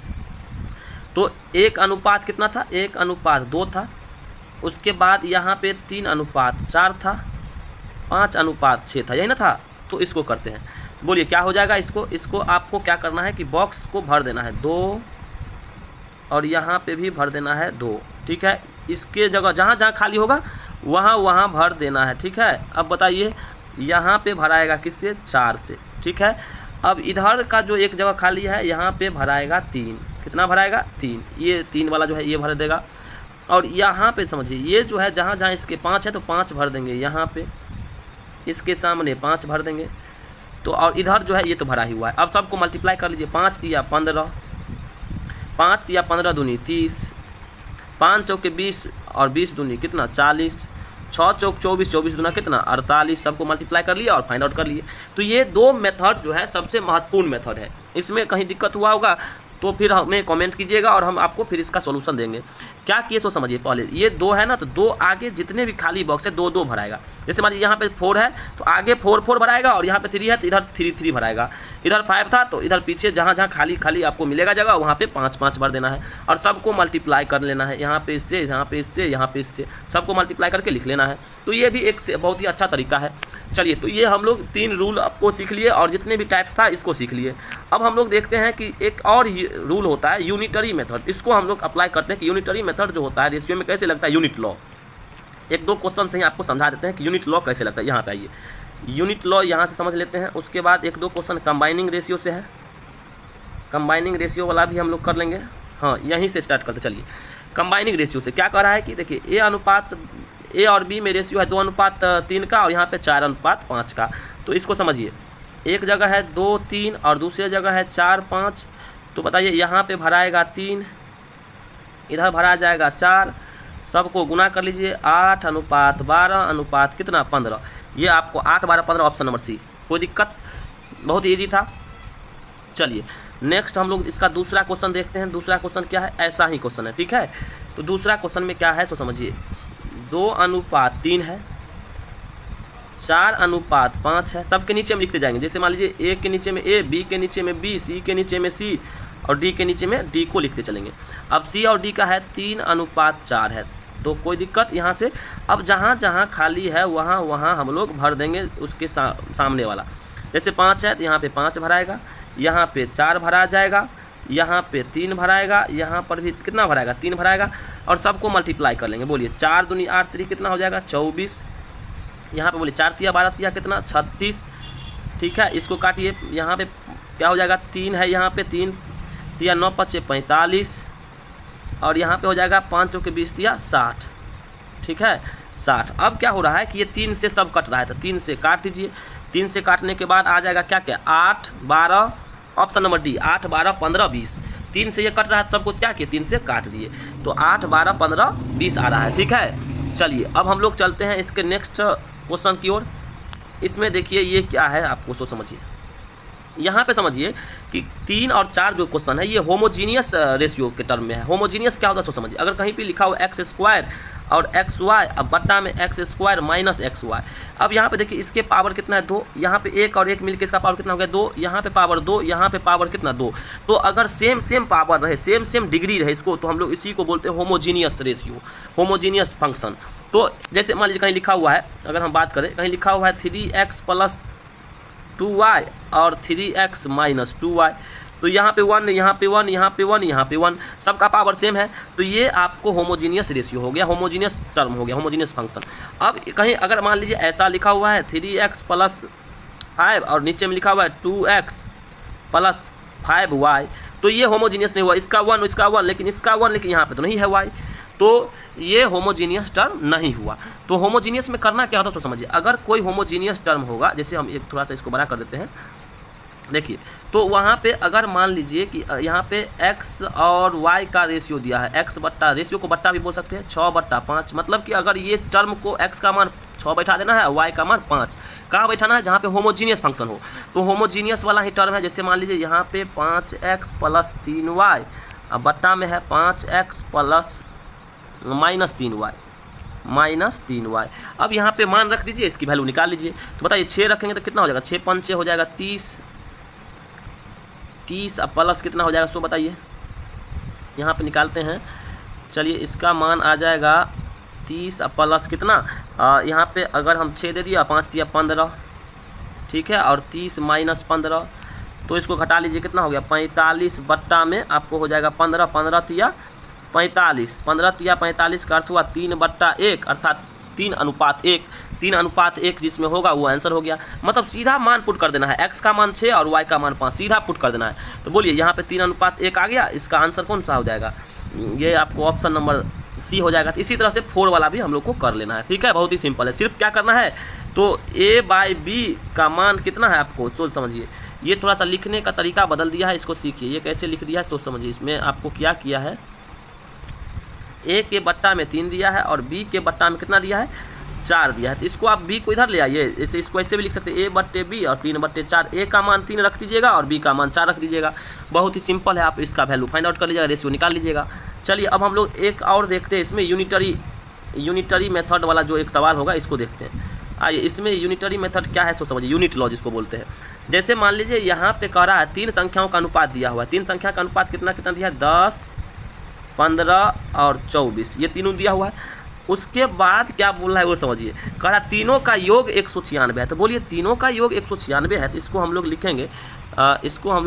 तो 1 अनुपात कितना था, 1 अनुपात 2 था। उसके बाद यहाँ पे 3 अनुपात 4 था, 5 अनुपात 6 था, यही ना था। तो इसको करते हैं, बोलिए क्या हो जाएगा। इसको आपको क्या करना है कि बॉक्स को भर देना है 2 और यहाँ पे भी भर देना है 2। ठीक है, इसके जगह जहाँ जहाँ खाली होगा वहाँ वहाँ भर देना है, ठीक है। अब बताइए यहाँ पे भराएगा किससे, 4 से, ठीक है। अब इधर का जो एक जगह खाली है यहाँ पे भराएगा 3, कितना भराएगा 3, ये 3 वाला जो है ये भर देगा। और यहाँ पे समझिए ये जो है जहाँ जहाँ इसके 5 है तो 5 भर देंगे, यहाँ पे इसके सामने 5 भर देंगे। तो और इधर जो है ये तो भरा ही हुआ है। अब सबको मल्टीप्लाई कर लीजिए, 5 तिया 15, 5 तिया 15 दूनी 30, 5 चौके 20 और 20 दूनी कितना 40, 6 चौक 24, 24 दूना कितना 48। सबको मल्टीप्लाई कर लिया और फाइंड आउट कर लिए। तो ये 2 मेथड जो है सबसे महत्वपूर्ण मेथड है। इसमें कहीं दिक्कत हुआ होगा तो फिर हमें कमेंट कीजिएगा और हम आपको फिर इसका सॉल्यूशन देंगे। क्या किए सो समझिए। पहले ये 2 है ना, तो 2 आगे जितने भी खाली बॉक्स है 2 2 भराएगा। जैसे मान लीजिए यहाँ पे 4 है तो आगे 4 4 भराएगा, और यहाँ पे 3 है तो इधर 3 3 भराएगा। इधर 5 था तो इधर पीछे जहाँ जहाँ खाली खाली आपको मिलेगा जगह वहाँ पे 5 5 भर देना है, और सबको मल्टीप्लाई कर लेना है। यहाँ पे इससे, यहाँ पे इससे, यहाँ पे इससे, सबको मल्टीप्लाई करके लिख लेना है। तो ये भी एक बहुत ही अच्छा तरीका है। चलिए, तो ये हम लोग 3 रूल आपको सीख लिए, और जितने भी टाइप्स था इसको सीख लिए। अब हम लोग देखते हैं कि एक और रूल होता है यूनिटरी मेथड। इसको हम लोग अप्लाई करते हैं कि यूनिटरी मेथड जो होता है रेशियो में कैसे लगता है, यूनिट लॉ। 1-2 क्वेश्चन से ही आपको समझा देते हैं कि यूनिट लॉ कैसे लगता है। यहाँ पे आइए, यूनिट लॉ यहाँ से समझ लेते हैं। उसके बाद 1-2 क्वेश्चन कंबाइनिंग रेशियो से है, कंबाइनिंग रेशियो वाला भी हम लोग कर लेंगे। हाँ, यहीं से स्टार्ट करते चलिए। कंबाइनिंग रेशियो से क्या कह रहा है कि देखिए ए और बी में रेशियो है 2:3 का, और यहाँ पे 4:5 का। तो इसको समझिए, एक जगह है 2 3 और दूसरी जगह है 4 5। तो बताइए यहाँ पे भराएगा 3, इधर भरा जाएगा 4, सबको गुना कर लीजिए, 8:12 कितना 15। ये आपको 8 12 15 ऑप्शन नंबर सी। कोई दिक्कत, बहुत ईजी था। चलिए नेक्स्ट हम लोग इसका दूसरा क्वेश्चन देखते हैं। दूसरा क्वेश्चन क्या है, ऐसा ही क्वेश्चन है, ठीक है। तो दूसरा क्वेश्चन में क्या है सो समझिए, 2:3 है, 4:5 है। सबके नीचे में लिखते जाएंगे। जैसे मान लीजिए ए के नीचे में ए, बी के नीचे में बी, सी के नीचे में सी, और डी के नीचे में डी को लिखते चलेंगे। अब सी और डी का है 3:4 है, तो कोई दिक्कत यहाँ से। अब जहाँ जहाँ खाली है वहाँ वहाँ हम लोग भर देंगे उसके सामने वाला। जैसे 5 है तो यहाँ पे 5 भराएगा, यहाँ पे 4 भरा जाएगा, यहाँ पे 3 भराएगा, यहाँ पर भी कितना भराएगा 3 भराएगा, और सबको मल्टीप्लाई कर लेंगे। बोलिए 4 दूनी 8 3 कितना हो जाएगा 24। यहाँ पे बोलिए 4 तिया 12 तिया कितना 36, ठीक है। इसको काटिए, यहाँ पे क्या हो जाएगा 3 है, यहाँ पे 3 तिया 9 5 45, और यहाँ पे हो जाएगा 5 चौके 20 तिया 60, ठीक है 60। अब क्या हो रहा है कि ये 3 से सब कट रहा है, तो 3 से काट दीजिए। 3 से काटने के बाद आ जाएगा क्या क्या 8 12, ऑप्शन नंबर डी 8 12 15 20। 3 से ये कट रहा है, सबको क्या किए 3 से काट दिए, तो 8 12 15 20 आ रहा है, ठीक है। चलिए अब हम लोग चलते हैं इसके नेक्स्ट क्वेश्चन की ओर। इसमें देखिए ये क्या है, आपको सो समझिए। यहाँ पे समझिए कि 3 और 4 जो क्वेश्चन है ये होमोजीनियस रेशियो के टर्म में है। होमोजीनियस क्या होता है सो समझिए। अगर कहीं पे लिखा हो x² और xy, अब बट्टा में x² माइनस xy। अब यहाँ पे देखिए इसके पावर कितना है 2, यहाँ पे 1 और 1 मिलकर इसका पावर कितना हो गया 2, यहाँ पे पावर 2, यहाँ पे पावर कितना 2। तो अगर सेम पावर रहे, सेम डिग्री रहे इसको, तो हम लोग इसी को बोलते हैं होमोजीनियस रेशियो, होमोजीनियस फंक्शन। तो जैसे मान लीजिए कहीं लिखा हुआ है, अगर हम बात करें कहीं लिखा हुआ है 3x + 2y और 3x - 2y, तो यहाँ पे 1, यहाँ पे 1, यहाँ पे 1, यहाँ पे 1, सबका पावर सेम है। तो ये आपको होमोजीनियस रेशियो हो गया, होमोजीनियस टर्म हो गया, होमोजीनियस फंक्शन। अब कहीं अगर मान लीजिए ऐसा लिखा हुआ है 3x + 5 और नीचे में लिखा हुआ है 2x + 5y, तो ये होमोजीनियस नहीं हुआ। इसका 1 इसका 1, लेकिन इसका 1, लेकिन यहाँ पे तो नहीं है y, तो ये होमोजीनियस टर्म नहीं हुआ। तो होमोजीनियस में करना क्या होता है तो समझिए। अगर कोई होमोजीनियस टर्म होगा, जैसे हम एक थोड़ा सा इसको बड़ा कर देते हैं, देखिए तो वहाँ पे अगर मान लीजिए कि यहाँ पे x और y का रेशियो दिया है, x बट्टा, रेशियो को बट्टा भी बोल सकते हैं, 6/5। मतलब कि अगर ये टर्म को x का मान 6 बैठा देना है, y का मान 5 कहाँ बैठाना है, जहाँ पे होमोजीनियस फंक्शन हो। तो होमोजीनियस वाला ही टर्म है। जैसे मान लीजिए यहाँ पे 5x + 3y, अब बट्टा में है 5x + -3y। अब यहाँ पे मान रख दीजिए, इसकी वैल्यू निकाल लीजिए। तो बताइए 6 रखेंगे तो कितना हो जाएगा, 6 × 5 = 6 हो जाएगा 30। अब प्लस कितना हो जाएगा सो बताइए, यहाँ पे निकालते हैं। चलिए इसका मान आ जाएगा 30, अब प्लस कितना, यहाँ पे अगर हम 6 दे दिया, 5 × 15, ठीक है, और 30 - 15, तो इसको घटा लीजिए, कितना हो गया 45, बट्टा में आपको हो जाएगा 15, 15 × 45, 15 × 45 का अर्थ हुआ 3/1, अर्थात 3:1, 3:1 जिसमें होगा वो आंसर हो गया। मतलब सीधा मान पुट कर देना है, x का मान 6 और y का मान 5 सीधा पुट कर देना है। तो बोलिए यहाँ पे 3:1 आ गया, इसका आंसर कौन सा हो जाएगा? ये आपको ऑप्शन नंबर सी हो जाएगा। तो इसी तरह से 4 वाला भी हम लोग को कर लेना है, ठीक है, बहुत ही सिंपल है। सिर्फ क्या करना है, तो a/b का मान कितना है आपको सोच समझिए। ये थोड़ा सा लिखने का तरीका बदल दिया है, इसको सीखिए। ये कैसे लिख दिया है सोच समझिए। इसमें आपको क्या किया है, a के बट्टा में 3 दिया है और b के बट्टा में कितना दिया है, 4 दिया है। तो इसको आप b को इधर ले आइए, ऐसे इसको ऐसे भी लिख सकते हैं, a/b और 3/4। a का मान 3 रख दीजिएगा और b का मान 4 रख दीजिएगा। बहुत ही सिंपल है, आप इसका वैल्यू फाइंड आउट कर लीजिएगा, रेशियो निकाल लीजिएगा। चलिए अब हम लोग एक और देखते हैं, इसमें यूनिटरी मेथड वाला जो एक सवाल होगा इसको देखते हैं। आइए, इसमें यूनिटरी मेथड क्या है सो समझिए, यूनिट लॉ जिसको बोलते हैं। जैसे मान लीजिए यहाँ पे कह रहा है 3 संख्याओं का अनुपात दिया हुआ है। 3 संख्या का अनुपात कितना कितना दिया है, 10, 15 और 24, ये तीनों दिया हुआ है। उसके बाद क्या बोल रहा है वो समझिए, कह रहा तीनों का योग 196 है। तो बोलिए तीनों का योग 196 है, तो इसको हम लोग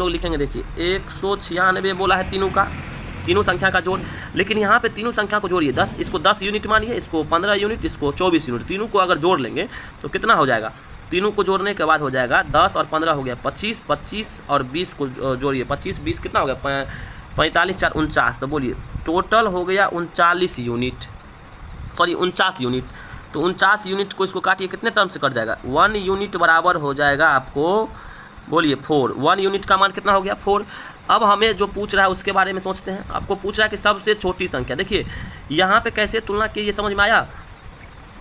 लिखेंगे, देखिए 196 बोला है तीनों संख्या का जोड़। लेकिन यहाँ पे तीनों संख्या को जोड़िए, 10, इसको 10 यूनिट मानिए, इसको 15 यूनिट, इसको 24 यूनिट। तीनों को अगर जोड़ लेंगे तो कितना हो जाएगा, तीनों को जोड़ने के बाद हो जाएगा 10 और 15 हो गया 25, 25 और 20 को जोड़िए, 25 20 कितना हो गया, 45 4 49। तो बोलिए टोटल हो गया 49 यूनिट। तो 49 यूनिट को इसको काटिए, कितने टर्म से कट जाएगा, 1 यूनिट बराबर हो जाएगा आपको, बोलिए 4। 1 यूनिट का मान कितना हो गया, 4। अब हमें जो पूछ रहा है उसके बारे में सोचते हैं। आपको पूछ रहा है कि सबसे छोटी संख्या, देखिए यहाँ पे कैसे तुलना की, ये समझ में आया।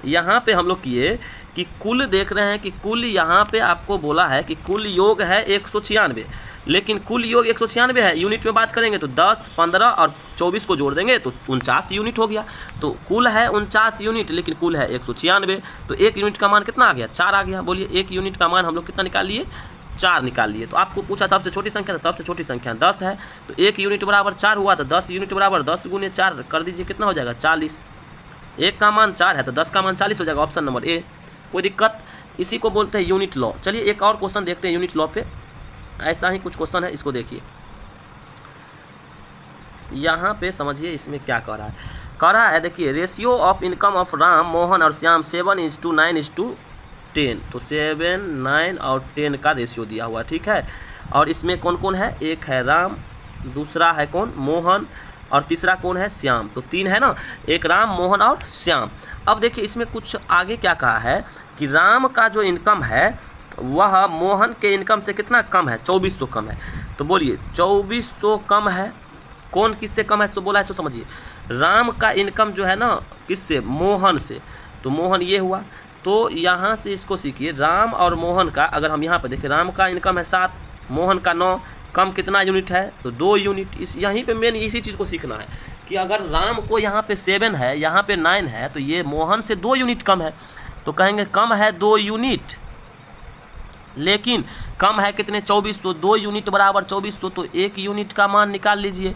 यहाँ पे हम लोग किए कि कुल देख रहे हैं कि कुल यहाँ पे आपको बोला है कि कुल योग है 196, लेकिन कुल योग 196 है। यूनिट में बात करेंगे तो 10, 15 और 24 को जोड़ देंगे तो 49 यूनिट हो गया। तो कुल है 49 यूनिट, लेकिन कुल है 196। तो 1 यूनिट का मान कितना आ गया, 4 आ गया। बोलिए 1 यूनिट का मान हम लोग कितना निकाल लिए, 4 निकाल लिए। तो आपको पूछा सबसे छोटी संख्या, तो सबसे छोटी संख्या 10 है। तो 1 यूनिट बराबर 4 हुआ, तो 10 यूनिट बराबर 10 गुने 4 कर दीजिए, कितना हो जाएगा, 40। 1 का मान 4 है तो 10 का मान 40 हो जाएगा, ऑप्शन नंबर ए। कोई दिक्कत, इसी को बोलते हैं यूनिट लॉ। चलिए एक और क्वेश्चन देखते हैं यूनिट लॉ पे। ऐसा ही कुछ क्वेश्चन है, इसको देखिए। यहाँ पे समझिए इसमें क्या कह रहा है, देखिए ratio of income of Ram, Mohan और श्याम 7:9:10। तो 7, 9 और 10 का रेशियो दिया हुआ, ठीक है। और इसमें कौन कौन है, एक है राम, दूसरा है कौन, मोहन, और तीसरा कौन है, श्याम। तो 3 है ना, एक राम, मोहन और श्याम। अब देखिए इसमें कुछ आगे क्या कहा है कि राम का जो इनकम है वह मोहन के इनकम से कितना कम है, 2400 कम है। तो बोलिए 2400 कम है, कौन किससे कम है, तो बोला है, तो समझिए राम का इनकम जो है ना किससे, मोहन से। तो मोहन ये हुआ। तो यहाँ से इसको सीखिए, राम और मोहन का अगर हम यहाँ पर देखें, राम का इनकम है 7, मोहन का 9, कम कितना यूनिट है, तो 2 यूनिट। इस यहीं पे मेन इसी चीज़ को सीखना है कि अगर राम को यहाँ पे 7 है, यहाँ पे 9 है, तो ये मोहन से 2 यूनिट कम है। तो कहेंगे कम है 2 यूनिट, लेकिन कम है कितने, 2400। 2 यूनिट बराबर 2400, तो 1 यूनिट का मान निकाल लीजिए।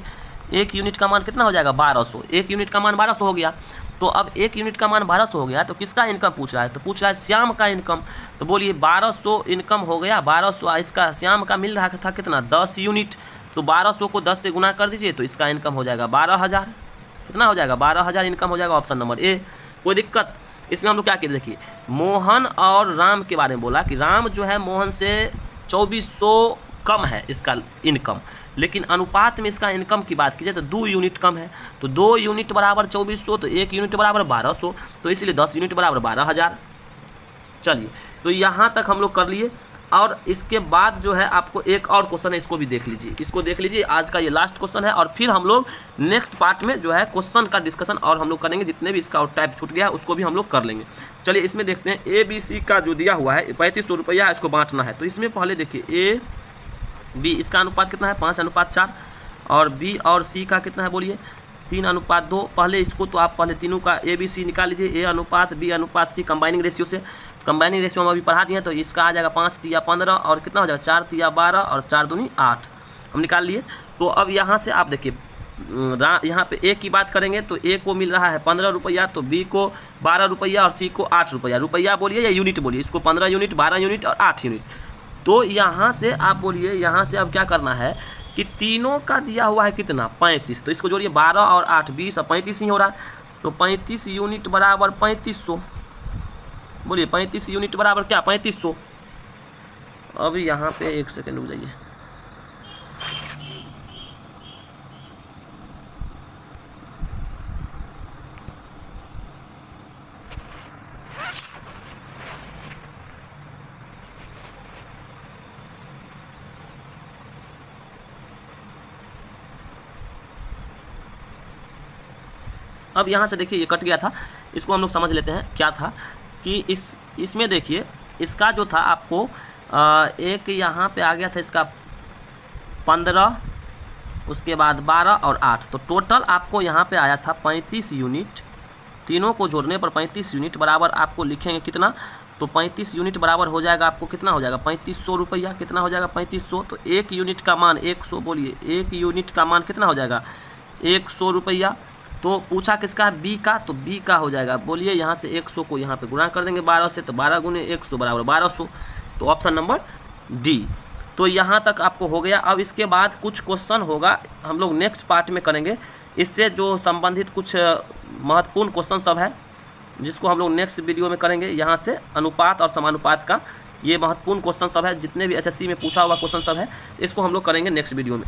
1 यूनिट का मान कितना हो जाएगा, 1200। 1 यूनिट का मान 1200 हो गया। तो अब 1 यूनिट का मान 1200 हो गया, तो किसका इनकम पूछ रहा है, तो पूछ रहा है श्याम का इनकम। तो बोलिए 1200 इनकम हो गया, 1200 इसका श्याम का मिल रहा था कितना, 10 यूनिट। तो 1200 को 10 से गुना कर दीजिए, तो इसका इनकम हो जाएगा 12,000। कितना हो जाएगा, 12,000 इनकम हो जाएगा, ऑप्शन नंबर ए। कोई दिक्कत, इसमें हम लोग क्या किए, देखिए मोहन और राम के बारे में बोला कि राम जो है मोहन से 2400 कम है इसका इनकम, लेकिन अनुपात में इसका इनकम की बात कीजिए तो 2 यूनिट कम है। तो 2 यूनिट बराबर 2400, तो 1 यूनिट बराबर 1200, तो इसलिए 10 यूनिट बराबर 12,000। चलिए तो यहाँ तक हम लोग कर लिए। और इसके बाद जो है आपको एक और क्वेश्चन है, इसको भी देख लीजिए, इसको देख लीजिए। आज का ये लास्ट क्वेश्चन है, और फिर हम लोग नेक्स्ट पार्ट में जो है क्वेश्चन का डिस्कशन और हम लोग करेंगे, जितने भी इसका टाइप छूट गया है उसको भी हम लोग कर लेंगे। चलिए इसमें देखते हैं, ABC का जो दिया हुआ है 3500 रुपया, इसको बांटना है। तो इसमें पहले देखिए AB, इसका अनुपात कितना है, 5:4, और B और C का कितना है, बोलिए 3:2। पहले इसको तो आप पहले तीनों का ABC निकाल लीजिए, A:B:C कंबाइनिंग रेशियो से। कंबाइनिंग रेशियो हम अभी पढ़ा दिए हैं, तो इसका आ जाएगा 5:15 और कितना हो जाएगा 4:12 और 4×2 8, हम निकाल लिए। तो अब यहाँ से आप देखिए, यहाँ पे A की बात करेंगे तो A को मिल रहा है 15 रुपया, तो B को 12 रुपया और C को 8 रुपया। रुपया बोलिए या यूनिट बोलिए, इसको 15 यूनिट, 12 यूनिट और 8 यूनिट। तो यहाँ से आप बोलिए, यहाँ से अब क्या करना है कि तीनों का दिया हुआ है कितना, 35। तो इसको जोड़िए 12 और 8 20 और 35 ही हो रहा है। तो 35 यूनिट बराबर 3500, बोलिए 35 यूनिट बराबर क्या 3500। अब यहाँ पे 1 सेकेंड रुक जाइए। अब यहाँ से देखिए ये कट गया था, इसको हम लोग समझ लेते हैं क्या था कि इसमें देखिए इसका जो था आपको एक यहाँ पे आ गया था इसका 15, उसके बाद 12 और 8, तो टोटल आपको यहाँ पे आया था 35 यूनिट। तीनों को जोड़ने पर 35 यूनिट बराबर आपको लिखेंगे कितना, तो 35 यूनिट बराबर हो जाएगा आपको कितना हो जाएगा 3500 रुपया। कितना हो जाएगा 3500, तो एक यूनिट का मान 100, बोलिए एक यूनिट का मान कितना हो जाएगा 100 रुपया। तो पूछा किसका बी का, तो बी का हो जाएगा, बोलिए यहाँ से 100 को यहाँ पे गुणा कर देंगे 12 से, तो 12 गुने 100 बराबर 1200, तो ऑप्शन नंबर डी। तो यहाँ तक आपको हो गया। अब इसके बाद कुछ क्वेश्चन होगा हम लोग नेक्स्ट पार्ट में करेंगे, इससे जो संबंधित कुछ महत्वपूर्ण क्वेश्चन सब है जिसको हम लोग नेक्स्ट वीडियो में करेंगे। यहाँ से अनुपात और समानुपात का ये महत्वपूर्ण क्वेश्चन सब है, जितने भी एसएससी में पूछा हुआ क्वेश्चन सब है इसको हम लोग करेंगे नेक्स्ट वीडियो में।